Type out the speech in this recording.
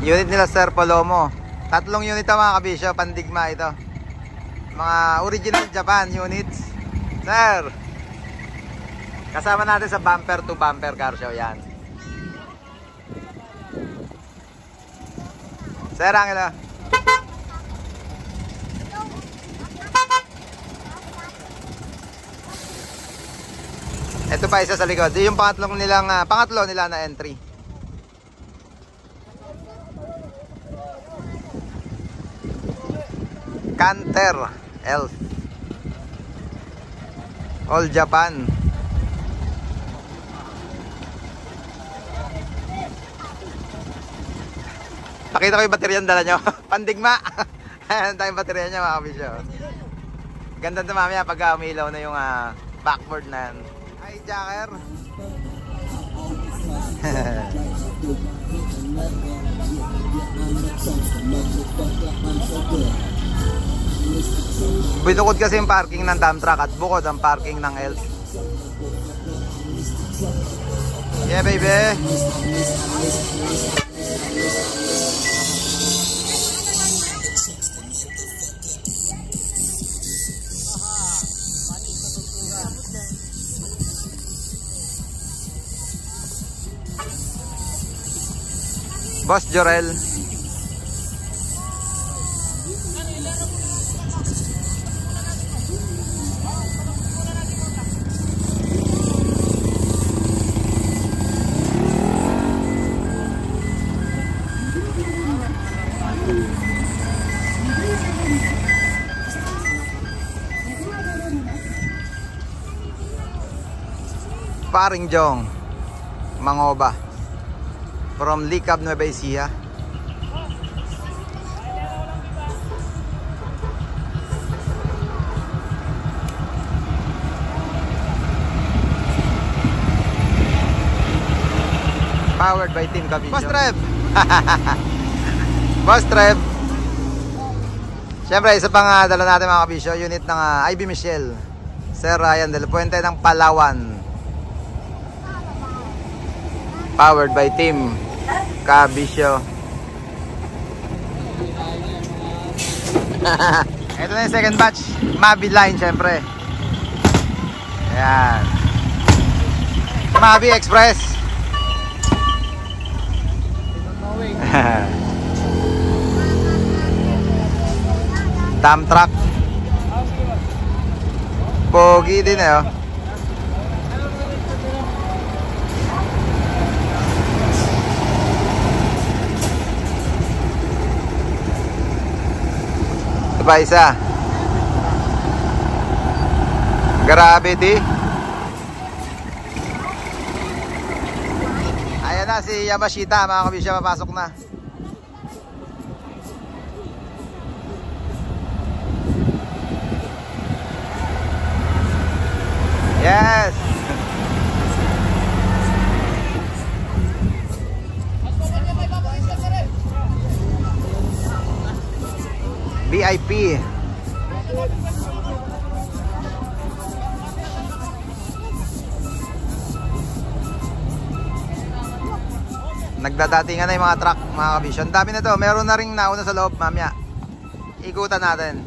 Unit nila Sir Palomo. 3 unit ito mga kabisyo, pandigma ito. Mga original Japan units. Sir, kasama natin sa bumper to bumper car show yan. Sir, Angelo. Ito pa isa sa likod. Yung pangatlo nila na entry. Canter Elf All Japan. Pakita ko yung baterya ang dala nyo. Pandigma. Ayan tayong baterya nyo mga kabisyo. Ganda ito mamaya pag umilaw na yung backboard na yan. Hi Jacker. Binukod kasi yung parking ng dump truck at bukod ang parking ng Elf. Yeah baby. Boss Jorel. Paring Jong Mangoba from Likab, Nueva Ecija. Powered by Team Cabinyo. Boss Trev. Boss Trev. Siyempre isa pang dala natin mga kabisyo, unit ng IB Michelle, Sir Ryan Del Puente ng Palawan. Powered by Team Cabisyo. Ito na yung second batch, Mabi line syempre. Ayan, Mabi Express. Dump truck. Pogi din eh oh. Pa isa. Gravity. Ayan na si Yamashita mga kabisyo, papasok na. Yes. VIP. Nagdadatingan na yung mga truck mga kabisyo. Ang dami na to. Meron na ring nauna sa loob mamaya. Ikutan natin.